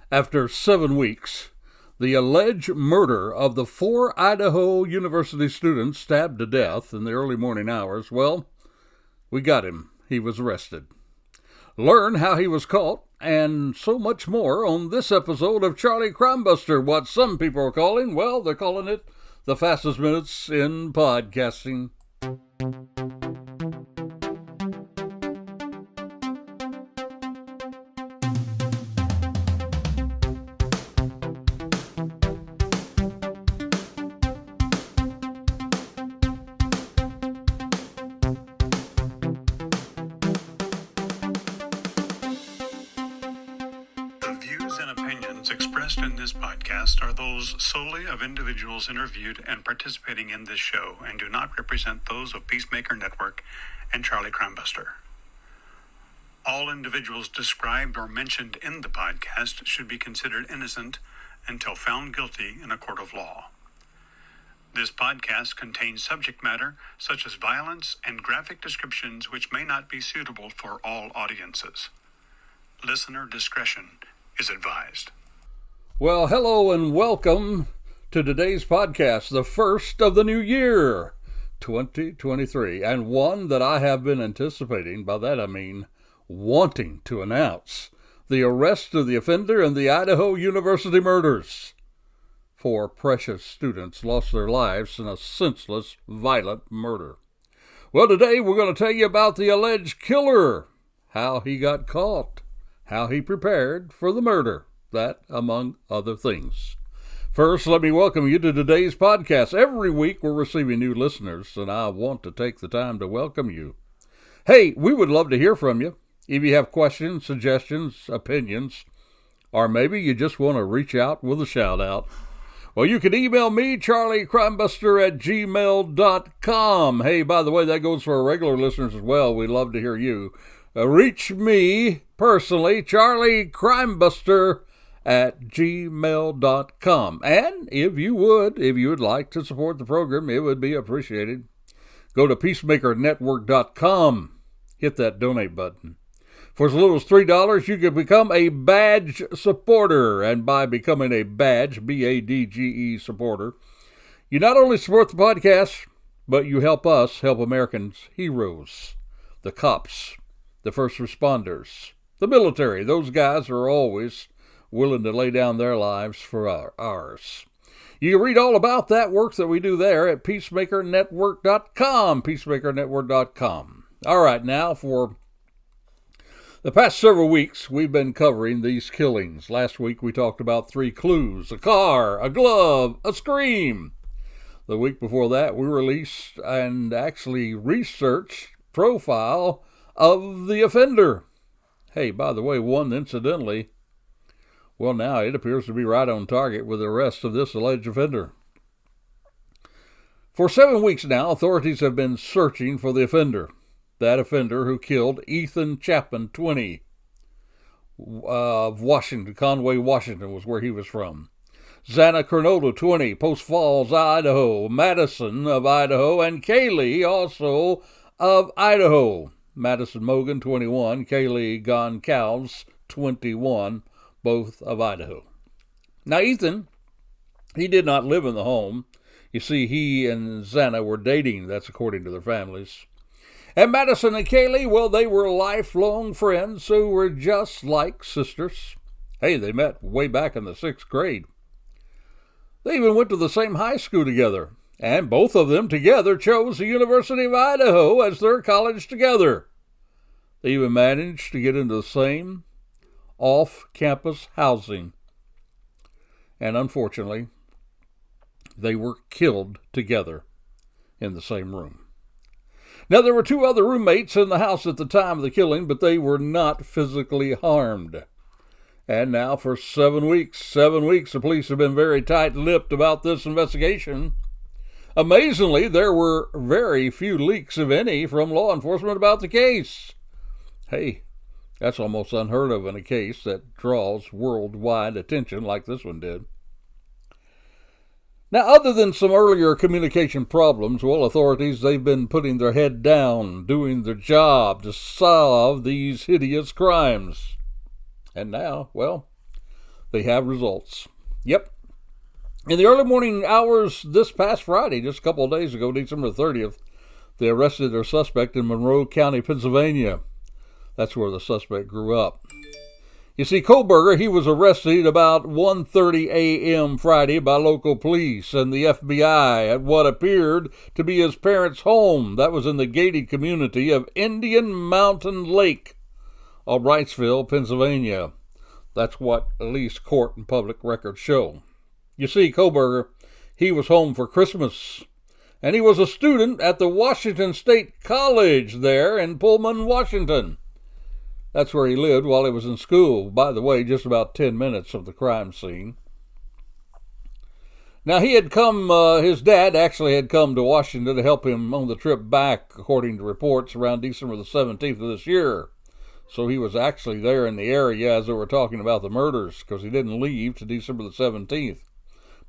After 7 weeks, the alleged murder of the 4 Idaho University students stabbed to death in the early morning hours, well, we got him. He was arrested. Learn how he was caught and so much more on this episode of Charlie Crimebuster, what some people are calling, well, they're calling it the fastest minutes in podcasting. Expressed in this podcast are those solely of individuals interviewed and participating in this show and do not represent those of Peacemaker Network and Charlie Crimebuster. All individuals described or mentioned in the podcast should be considered innocent until found guilty in a court of law. This podcast contains subject matter such as violence and graphic descriptions which may not be suitable for all audiences. Listener discretion is advised. Well, hello and welcome to today's podcast, the first of the new year, 2023, and one that I have been anticipating. By that I mean wanting to announce the arrest of the offender in the Idaho University murders. 4 precious students lost their lives in a senseless, violent murder. Well, today we're going to tell you about the alleged killer, how he got caught, how he prepared for the murder. That, among other things. First, let me welcome you to today's podcast. Every week we're receiving new listeners, and I want to take the time to welcome you. Hey, we would love to hear from you. If you have questions, suggestions, opinions, or maybe you just want to reach out with a shout-out, well, you can email me, charliecrimbuster@gmail.com. Hey, by the way, that goes for our regular listeners as well. We'd love to hear you. Reach me personally, charliecrimbuster@gmail.com. And if you would like to support the program, it would be appreciated. Go to peacemakernetwork.com. Hit that donate button. For as little as $3, you can become a badge supporter. And by becoming a badge, BADGE supporter, you not only support the podcast, but you help us help Americans' heroes, the cops, the first responders, the military. Those guys are always willing to lay down their lives for ours. You can read all about that work that we do there at peacemakernetwork.com, peacemakernetwork.com. All right, now for the past several weeks, we've been covering these killings. Last week, we talked about 3 clues: a car, a glove, a scream. The week before that, we released and actually researched profile of the offender. Hey, by the way, one incidentally, well, now it appears to be right on target with the arrest of this alleged offender. For 7 weeks now, authorities have been searching for the offender. That offender who killed Ethan Chapman, 20, of Washington, Conway, Washington was where he was from. Xana Kernodle, 20, Post Falls, Idaho. Madison of Idaho, and Kaylee, also of Idaho. Madison Mogan, 21, Kaylee Goncalves, 21, both of Idaho. Now, Ethan, he did not live in the home. You see, he and Xana were dating. That's according to their families. And Madison and Kaylee, well, they were lifelong friends who were just like sisters. Hey, they met way back in the 6th grade. They even went to the same high school together. And both of them together chose the University of Idaho as their college together. They even managed to get into the same off-campus housing. And unfortunately, they were killed together in the same room. Now, there were 2 other roommates in the house at the time of the killing, but they were not physically harmed. And now for 7 weeks, the police have been very tight-lipped about this investigation. Amazingly, there were very few leaks, if any, from law enforcement about the case. Hey, that's almost unheard of in a case that draws worldwide attention like this one did. Now, other than some earlier communication problems, well, authorities, they've been putting their head down, doing their job to solve these hideous crimes. And now, well, They have results. Yep. In the early morning hours this past Friday, just a couple of days ago, December 30th, they arrested their suspect in Monroe County, Pennsylvania. That's where the suspect grew up. You see, Koberger, he was arrested about 1:30 a.m. Friday by local police and the FBI at what appeared to be his parents' home. That was in the gated community of Indian Mountain Lake of Wrightsville, Pennsylvania. That's what at least court and public records show. You see, Koberger, he was home for Christmas, and he was a student at the Washington State College there in Pullman, Washington. That's where he lived while he was in school. By the way, just about 10 minutes from the crime scene. Now, he had come, his dad actually had come to Washington to help him on the trip back, according to reports, around December the 17th of this year. So he was actually there in the area as they were talking about the murders, because he didn't leave to December the 17th.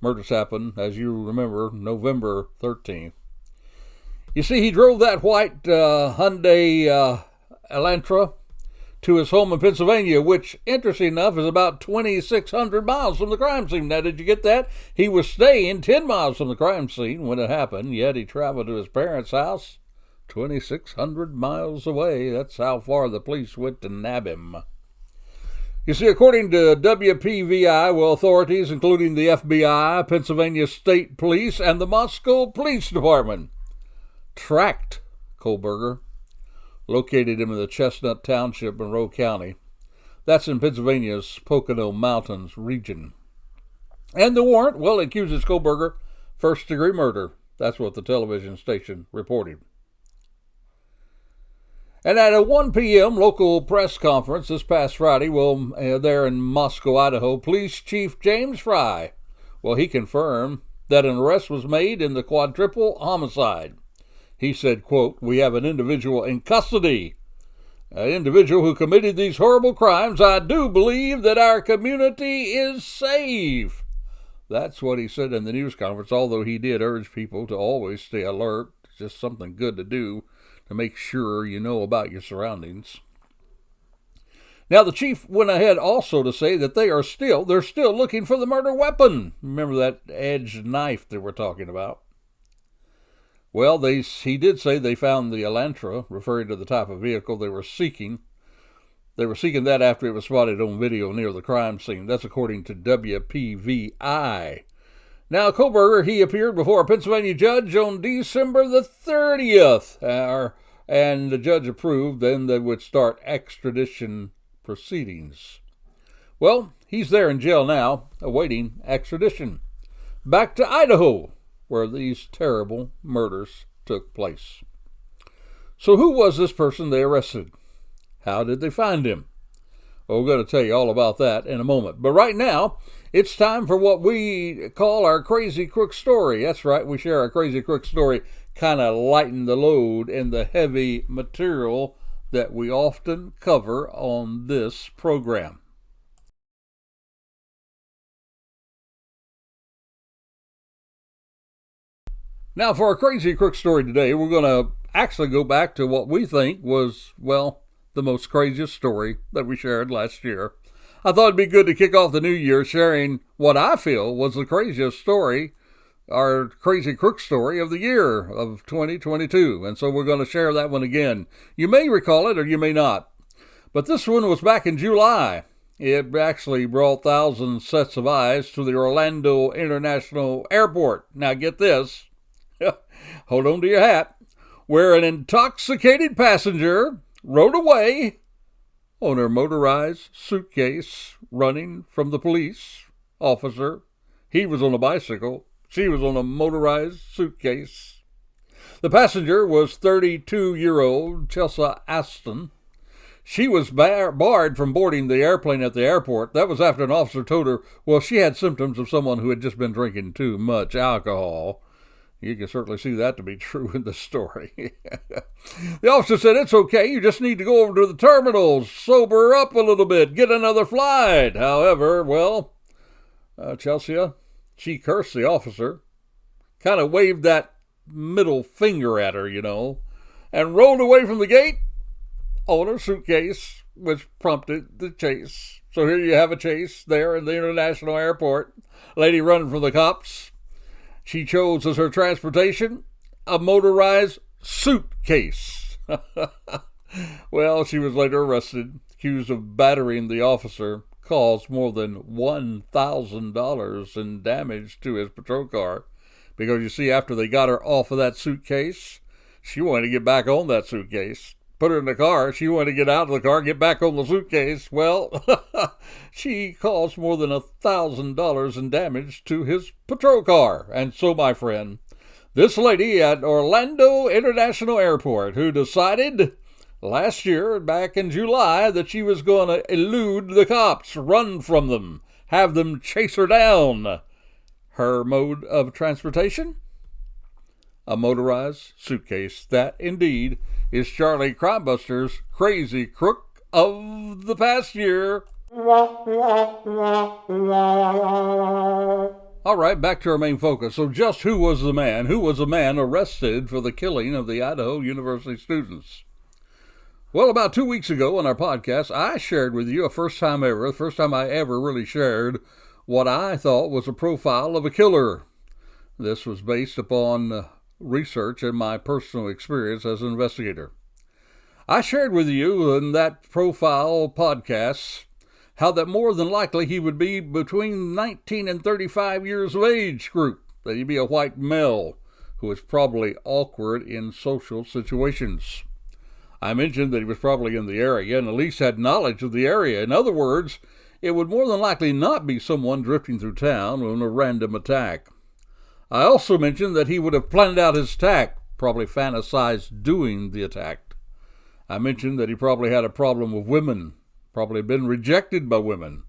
Murders happened, as you remember, November 13th. You see, he drove that white Hyundai Elantra to his home in Pennsylvania, which, interesting enough, is about 2,600 miles from the crime scene. Now, did you get that? He was staying 10 miles from the crime scene when it happened, yet he traveled to his parents' house 2,600 miles away. That's how far the police went to nab him. You see, according to WPVI, authorities, including the FBI, Pennsylvania State Police, and the Moscow Police Department, tracked Koberger, located him in the Chestnut Township, Monroe County. That's in Pennsylvania's Pocono Mountains region. And the warrant, accuses Koberger first-degree murder. That's what the television station reported. And at a 1 p.m. local press conference this past Friday, there in Moscow, Idaho, Police Chief James Fry, he confirmed that an arrest was made in the quadruple homicide. He said, quote, "We have an individual in custody, an individual who committed these horrible crimes. I do believe that our community is safe." That's what he said in the news conference, although he did urge people to always stay alert. It's just something good to do to make sure you know about your surroundings. Now, the chief went ahead also to say that they're still looking for the murder weapon. Remember that edged knife they were talking about? He did say they found the Elantra, referring to the type of vehicle they were seeking. They were seeking that after it was spotted on video near the crime scene. That's according to WPVI. Now, Koberger, he appeared before a Pennsylvania judge on December the 30th, and the judge approved. Then they would start extradition proceedings. He's there in jail now, awaiting extradition back to Idaho, where these terrible murders took place. So who was this person they arrested? How did they find him? We're going to tell you all about that in a moment. But right now, it's time for what we call our Crazy Crook Story. That's right, we share our Crazy Crook Story, kind of lighten the load in the heavy material that we often cover on this program. Now, for our Crazy Crook Story today, we're going to actually go back to what we think was, the most craziest story that we shared last year. I thought it'd be good to kick off the new year sharing what I feel was the craziest story, our Crazy Crook Story of the year of 2022. And so we're going to share that one again. You may recall it or you may not. But this one was back in July. It actually brought thousands sets of eyes to the Orlando International Airport. Now get this. Hold on to your hat. Where an intoxicated passenger rode away on her motorized suitcase running from the police officer. He was on a bicycle. She was on a motorized suitcase. The passenger was 32-year-old Chelsea Aston. She was barred from boarding the airplane at the airport. That was after an officer told her, she had symptoms of someone who had just been drinking too much alcohol. You can certainly see that to be true in the story. The officer said, "It's okay, you just need to go over to the terminals, sober up a little bit, get another flight." However, Chelsea, she cursed the officer, kind of waved that middle finger at her, and rolled away from the gate on her suitcase which prompted the chase. So here you have a chase there in the international airport. Lady running from the cops. She chose as her transportation a motorized suitcase. Well, she was later arrested, accused of battering the officer, caused more than $1,000 in damage to his patrol car. Because you see, after they got her off of that suitcase, she wanted to get back on that suitcase. Put her in the car. She wanted to get out of the car, get back on the suitcase. Well, she caused more than $1,000 in damage to his patrol car. And so, my friend, this lady at Orlando International Airport who decided last year, back in July, that she was going to elude the cops, run from them, have them chase her down. Her mode of transportation? A motorized suitcase. That, indeed, is Charlie Crimebuster's crazy crook of the past year. All right, back to our main focus. So just who was the man? Who was the man arrested for the killing of the Idaho University students? Well, about 2 weeks ago on our podcast, I shared with you the first time I ever really shared what I thought was a profile of a killer. This was based upon research and my personal experience as an investigator. I shared with you in that profile podcast how that more than likely he would be between 19 and 35 years of age group, that he'd be a white male who was probably awkward in social situations. I mentioned that he was probably in the area and at least had knowledge of the area. In other words, it would more than likely not be someone drifting through town on a random attack. I also mentioned that he would have planned out his attack, probably fantasized doing the attack. I mentioned that he probably had a problem with women, probably been rejected by women,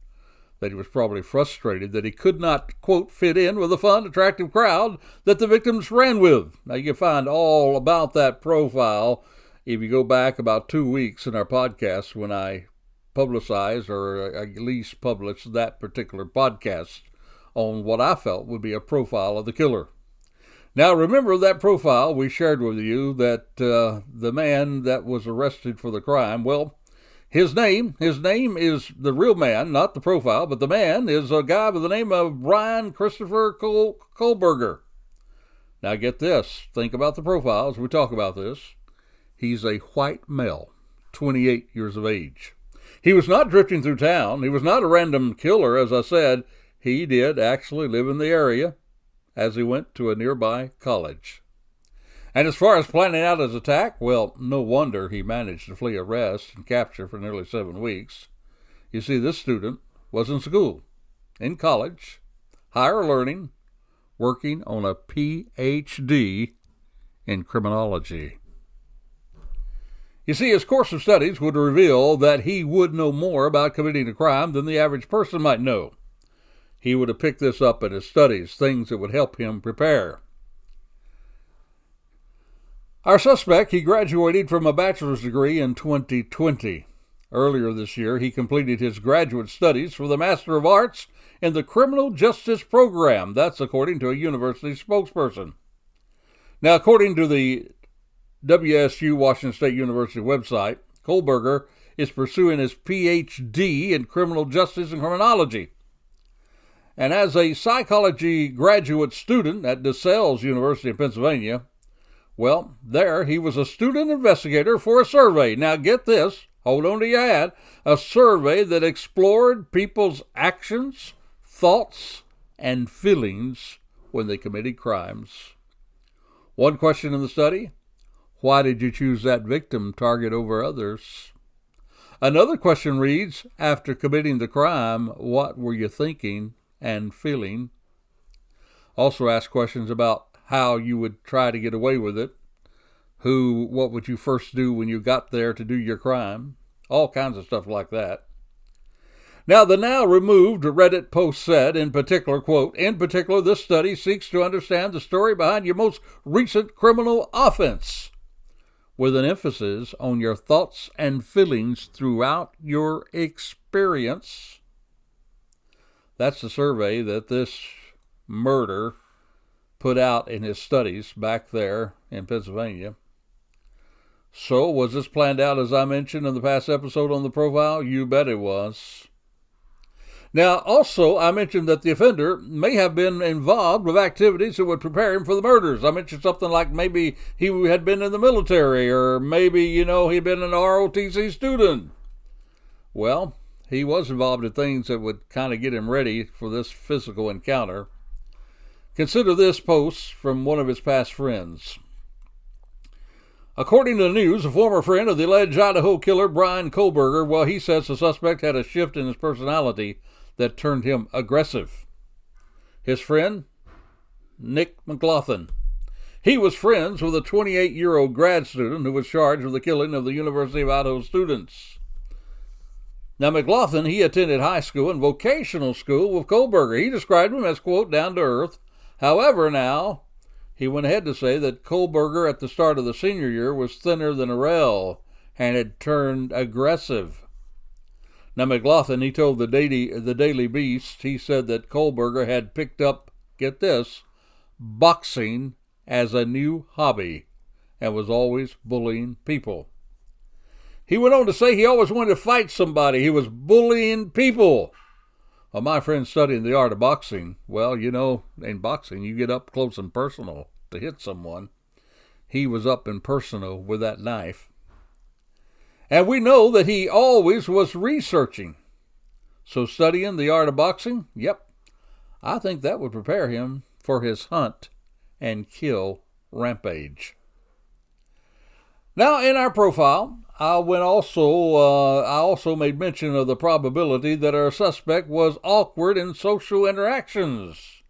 that he was probably frustrated that he could not, quote, fit in with the fun, attractive crowd that the victims ran with. Now, you can find all about that profile if you go back about 2 weeks in our podcast when I publicized or at least published that particular podcast on what I felt would be a profile of the killer. Now, remember that profile we shared with you that the man that was arrested for the crime, well, his name is the real man, not the profile, but the man is a guy by the name of Brian Christopher Kohlberger. Now, get this. Think about the profile as we talk about this. He's a white male, 28 years of age. He was not drifting through town. He was not a random killer, as I said. He did actually live in the area as he went to a nearby college. And as far as planning out his attack, well, no wonder he managed to flee arrest and capture for nearly 7 weeks. You see, this student was in school, in college, higher learning, working on a Ph.D. in criminology. You see, his course of studies would reveal that he would know more about committing a crime than the average person might know. He would have picked this up in his studies, things that would help him prepare. Our suspect, he graduated from a bachelor's degree in 2020. Earlier this year, he completed his graduate studies for the Master of Arts in the Criminal Justice Program. That's according to a university spokesperson. Now, according to the WSU, Washington State University website, Kohlberger is pursuing his Ph.D. in criminal justice and criminology. And as a psychology graduate student at DeSales University of Pennsylvania, well, there he was a student investigator for a survey. Now get this, hold on to your hat, a survey that explored people's actions, thoughts, and feelings when they committed crimes. One question in the study, why did you choose that victim target over others? Another question reads, after committing the crime, what were you thinking and feeling? Also ask questions about how you would try to get away with it. What would you first do when you got there to do your crime? All kinds of stuff like that. Now, the now removed Reddit post said, in particular, quote, in particular, this study seeks to understand the story behind your most recent criminal offense, with an emphasis on your thoughts and feelings throughout your experience. That's the survey that this murder put out in his studies back there in Pennsylvania. So, was this planned out as I mentioned in the past episode on the profile? You bet it was. Now, also, I mentioned that the offender may have been involved with activities that would prepare him for the murders. I mentioned something like maybe he had been in the military, or maybe, he'd been an ROTC student. Well, he was involved in things that would kind of get him ready for this physical encounter. Consider this post from one of his past friends. According to the news, a former friend of the alleged Idaho killer, Brian Kohlberger, well, he says the suspect had a shift in his personality that turned him aggressive. His friend, Nick McLaughlin. He was friends with a 28-year-old grad student who was charged with the killing of the University of Idaho students. Now, McLaughlin, he attended high school and vocational school with Kohlberger. He described him as, quote, down to earth. However, now, he went ahead to say that Kohlberger at the start of the senior year was thinner than a rail and had turned aggressive. Now, McLaughlin, he told the Daily Beast, he said that Kohlberger had picked up, get this, boxing as a new hobby and was always bullying people. He went on to say he always wanted to fight somebody. He was bullying people. Well, my friend studying the art of boxing, well, in boxing, you get up close and personal to hit someone. He was up and personal with that knife. And we know that he always was researching. So studying the art of boxing, yep, I think that would prepare him for his hunt and kill rampage. Now, in our profile, I also made mention of the probability that our suspect was awkward in social interactions.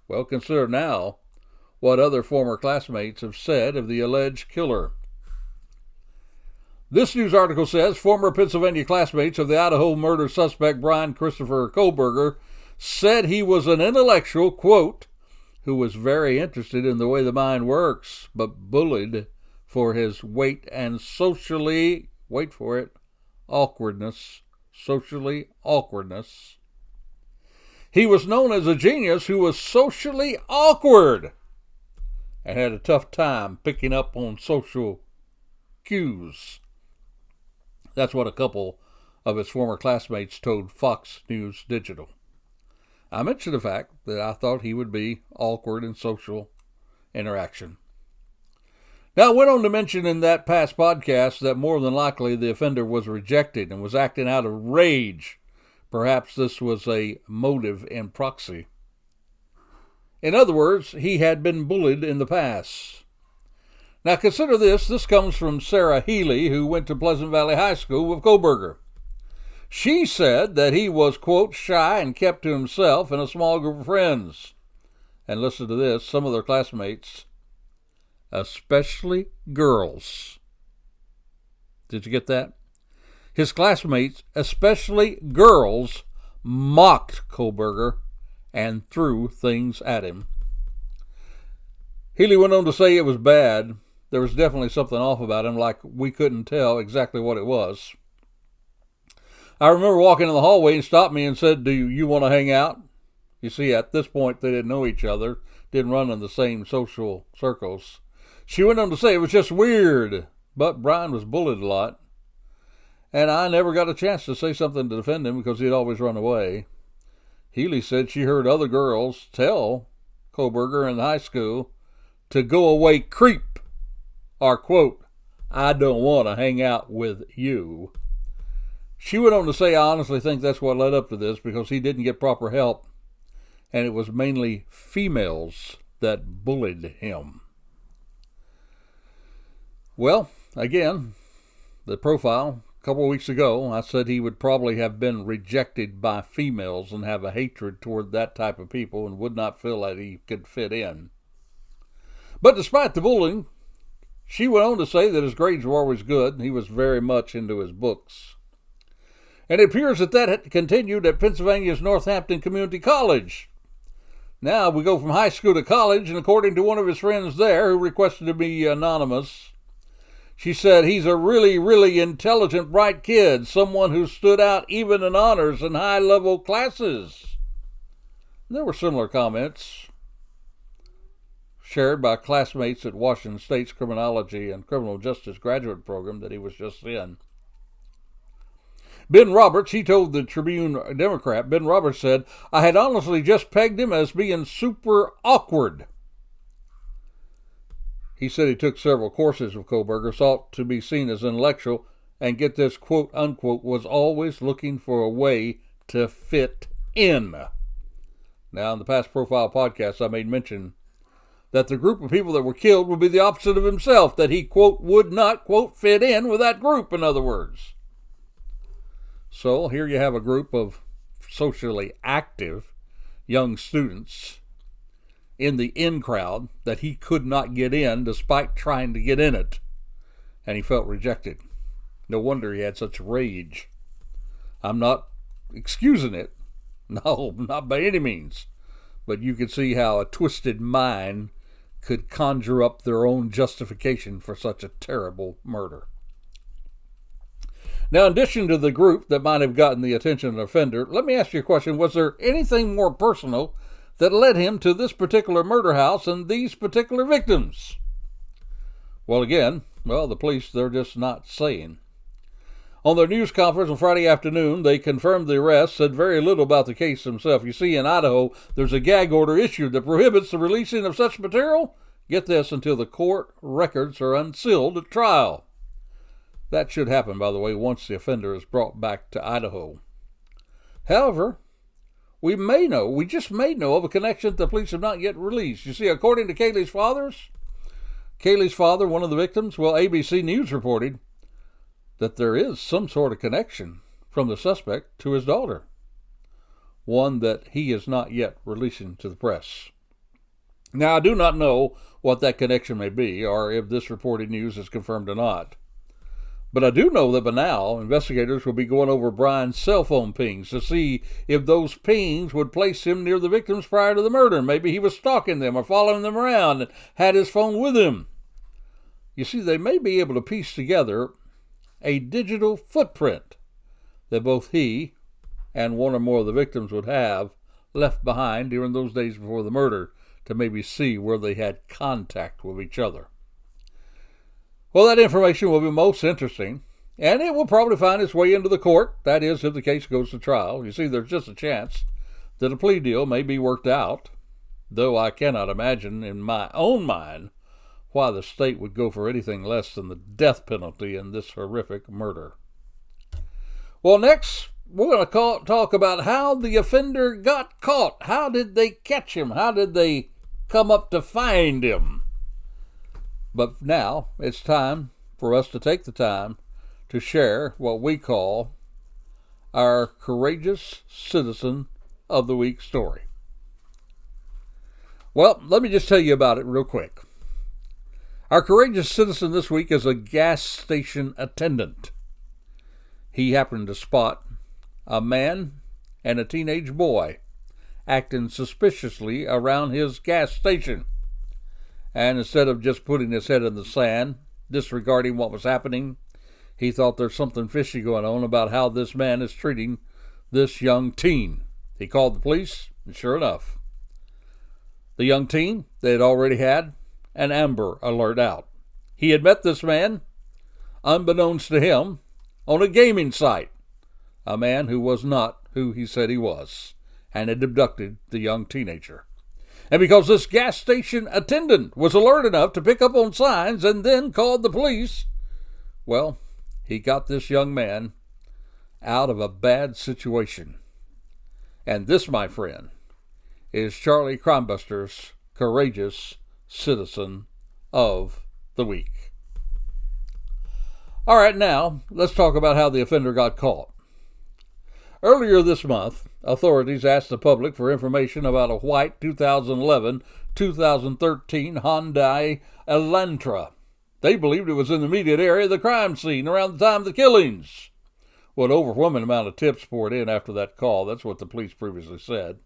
Well, consider now what other former classmates have said of the alleged killer. This news article says former Pennsylvania classmates of the Idaho murder suspect Brian Christopher Kohlberger said he was an intellectual, quote, who was very interested in the way the mind works, but bullied for his weight and socially, wait for it, awkwardness. He was known as a genius who was socially awkward and had a tough time picking up on social cues. That's what a couple of his former classmates told Fox News Digital. I mentioned the fact that I thought he would be awkward in social interaction. Now, I went on to mention in that past podcast that more than likely the offender was rejected and was acting out of rage. Perhaps this was a motive in proxy. In other words, he had been bullied in the past. Now, consider this. This comes from Sarah Healy, who went to Pleasant Valley High School with Kohlberger. She said that he was, quote, shy and kept to himself in a small group of friends. And listen to this, some of their classmates, especially girls. Did you get that? His classmates, especially girls, mocked Kohlberger and threw things at him. Healy went on to say it was bad. There was definitely something off about him, like we couldn't tell exactly what it was. I remember walking in the hallway and stopped me and said, "Do you want to hang out?" You see, at this point, they didn't know each other, didn't run in the same social circles. She went on to say it was just weird, but Brian was bullied a lot. And I never got a chance to say something to defend him because he'd always run away. Healy said she heard other girls tell Kohlberger in high school to go away, creep, or, quote, I don't want to hang out with you. She went on to say, I honestly think that's what led up to this because he didn't get proper help, and it was mainly females that bullied him. Well, again, the profile, a couple of weeks ago, I said he would probably have been rejected by females and have a hatred toward that type of people and would not feel that he could fit in. But despite the bullying, she went on to say that his grades were always good and he was very much into his books. And it appears that had continued at Pennsylvania's Northampton Community College. Now we go from high school to college, and according to one of his friends there, who requested to be anonymous, she said he's a really, really intelligent, bright kid, someone who stood out even in honors and high-level classes. There were similar comments shared by classmates at Washington State's Criminology and Criminal Justice graduate program that he was just in. Ben Roberts, he told the Tribune Democrat, Ben Roberts said, "I had honestly just pegged him as being super awkward." He said he took several courses with Kohberger, sought to be seen as intellectual, and get this, quote, unquote, was always looking for a way to fit in. Now, in the past profile podcast, I made mention that the group of people that were killed would be the opposite of himself, that he, quote, would not, quote, fit in with that group, in other words. So here you have a group of socially active young students in the in crowd that he could not get in despite trying to get in it, and he felt rejected. No wonder he had such rage. I'm not excusing it. No, not by any means. But you could see how a twisted mind could conjure up their own justification for such a terrible murder. Now, in addition to the group that might have gotten the attention of the offender, let me ask you a question. Was there anything more personal that led him to this particular murder house and these particular victims? Well, again, the police, they're just not saying. On their news conference on Friday afternoon, they confirmed the arrest, said very little about the case himself. You see, in Idaho, there's a gag order issued that prohibits the releasing of such material, get this, until the court records are unsealed at trial. That should happen, by the way, once the offender is brought back to Idaho. However, we just may know of a connection that the police have not yet released. You see, according to Kaylee's father, one of the victims, ABC News reported that there is some sort of connection from the suspect to his daughter, one that he is not yet releasing to the press. Now, I do not know what that connection may be, or if this reported news is confirmed or not. But I do know that by now, investigators will be going over Brian's cell phone pings to see if those pings would place him near the victims prior to the murder. Maybe he was stalking them or following them around and had his phone with him. You see, they may be able to piece together a digital footprint that both he and one or more of the victims would have left behind during those days before the murder to maybe see where they had contact with each other. Well, that information will be most interesting, and it will probably find its way into the court, that is, if the case goes to trial. You see, there's just a chance that a plea deal may be worked out, though I cannot imagine in my own mind why the state would go for anything less than the death penalty in this horrific murder. Well, next, we're going to talk about how the offender got caught. How did they catch him? How did they come up to find him? But now it's time for us to take the time to share what we call our Courageous Citizen of the Week story. Well, let me just tell you about it real quick. Our Courageous Citizen this week is a gas station attendant. He happened to spot a man and a teenage boy acting suspiciously around his gas station. And instead of just putting his head in the sand, disregarding what was happening, he thought there's something fishy going on about how this man is treating this young teen. He called the police, and sure enough, the young teen, they had already had an Amber Alert out. He had met this man, unbeknownst to him, on a gaming site, a man who was not who he said he was, and had abducted the young teenager. And because this gas station attendant was alert enough to pick up on signs and then called the police, well, he got this young man out of a bad situation. And this, my friend, is Charlie Crimebuster's Courageous Citizen of the Week. All right, now, let's talk about how the offender got caught. Earlier this month, authorities asked the public for information about a white 2011-2013 Hyundai Elantra. They believed it was in the immediate area of the crime scene around the time of the killings. Well, an overwhelming amount of tips poured in after that call. That's what the police previously said.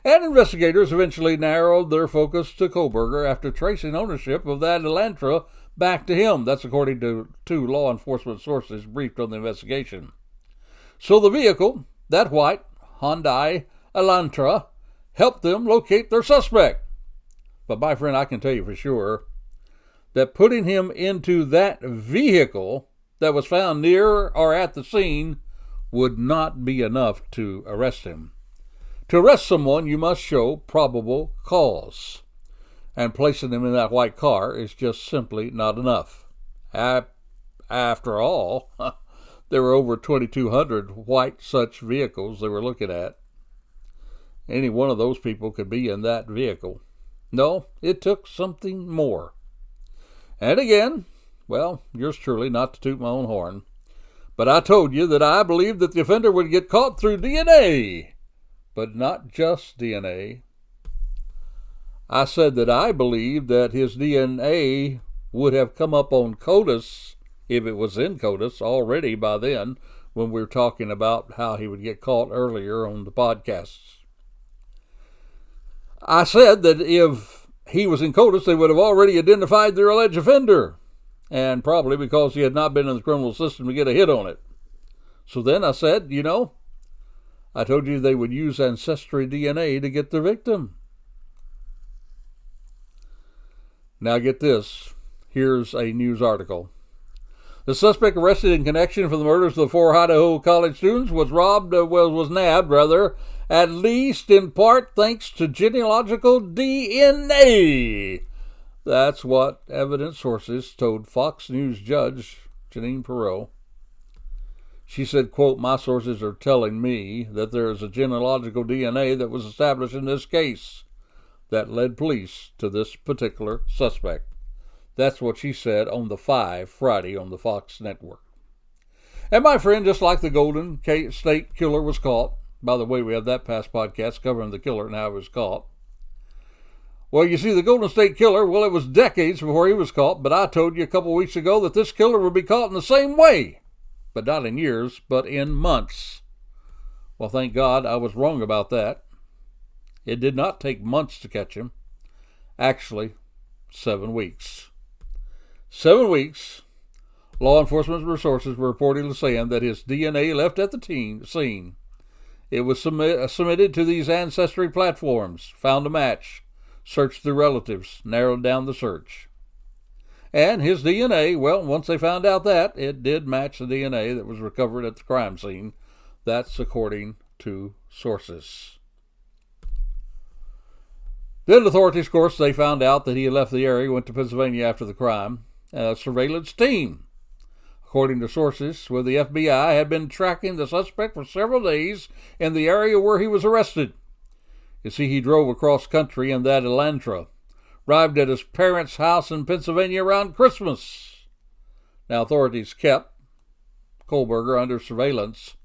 And investigators eventually narrowed their focus to Kohberger after tracing ownership of that Elantra back to him. That's according to two law enforcement sources briefed on the investigation. So the vehicle, that white Hyundai Elantra, helped them locate their suspect. but my friend, I can tell you for sure that putting him into that vehicle that was found near or at the scene would not be enough to arrest him. To arrest someone, you must show probable cause. And placing him in that white car is just simply not enough. After all, there were over 2,200 white such vehicles they were looking at. Any one of those people could be in that vehicle. No, it took something more. And again, well, yours truly, not to toot my own horn, but I told you that I believed that the offender would get caught through DNA, but not just DNA. I said that I believed that his DNA would have come up on CODIS, if it was in CODIS already by then, when we were talking about how he would get caught earlier on the podcasts. I said that if he was in CODIS, they would have already identified their alleged offender, and probably because he had not been in the criminal system to get a hit on it. So then I said, I told you they would use ancestry DNA to get the victim. Now get this. Here's a news article. The suspect arrested in connection for the murders of the 4 Idaho college students was nabbed, at least in part thanks to genealogical DNA. That's what evidence sources told Fox News Judge Janine Perot. She said, quote, "My sources are telling me that there is a genealogical DNA that was established in this case that led police to this particular suspect." That's what she said on the 5 Friday on the Fox network. And my friend, just like the Golden State Killer was caught, by the way, we have that past podcast covering the killer and how he was caught. Well, you see, the Golden State Killer, well, it was decades before he was caught, but I told you a couple weeks ago that this killer would be caught in the same way, but not in years, but in months. Well, thank God I was wrong about that. It did not take months to catch him. Actually, 7 weeks. 7 weeks. Law enforcement resources were reportedly saying that his DNA left at the scene. It was submitted to these ancestry platforms, found a match, searched through relatives, narrowed down the search. And his DNA, well, once they found out that, it did match the DNA that was recovered at the crime scene. That's according to sources. Then authorities, of course, they found out that he had left the area, went to Pennsylvania after the crime. A surveillance team, according to sources with the FBI, had been tracking the suspect for several days in the area where he was arrested. You see, he drove across country in that Elantra, arrived at his parents' house in Pennsylvania around Christmas. Now, authorities kept Kohlberger under surveillance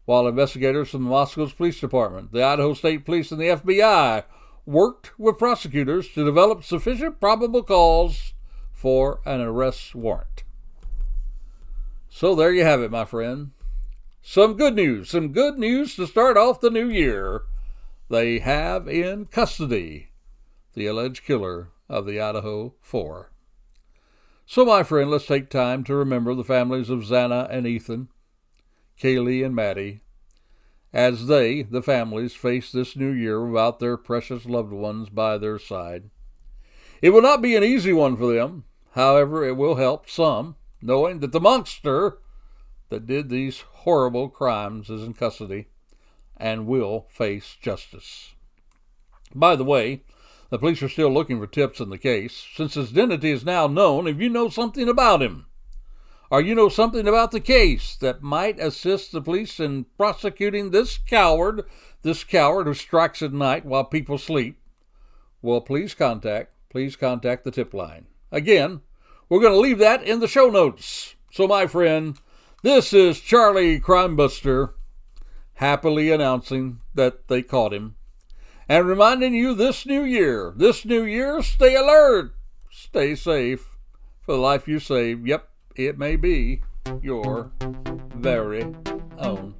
while investigators from the Moscow Police Department, the Idaho State Police, and the FBI worked with prosecutors to develop sufficient probable cause for an arrest warrant. So there you have it, my friend. Some good news to start off the new year. They have in custody the alleged killer of the Idaho 4. So, my friend, let's take time to remember the families of Xana and Ethan, Kaylee and Maddie, as they, the families, face this new year without their precious loved ones by their side. It will not be an easy one for them. However, it will help some, knowing that the monster that did these horrible crimes is in custody and will face justice. By the way, the police are still looking for tips in the case. Since his identity is now known, if you know something about him, or you know something about the case that might assist the police in prosecuting this coward who strikes at night while people sleep, well, please contact the Tipline. Again, we're going to leave that in the show notes. So, my friend, this is Charlie Crimebuster, happily announcing that they caught him, and reminding you this new year, stay alert, stay safe, for the life you save. Yep, it may be your very own.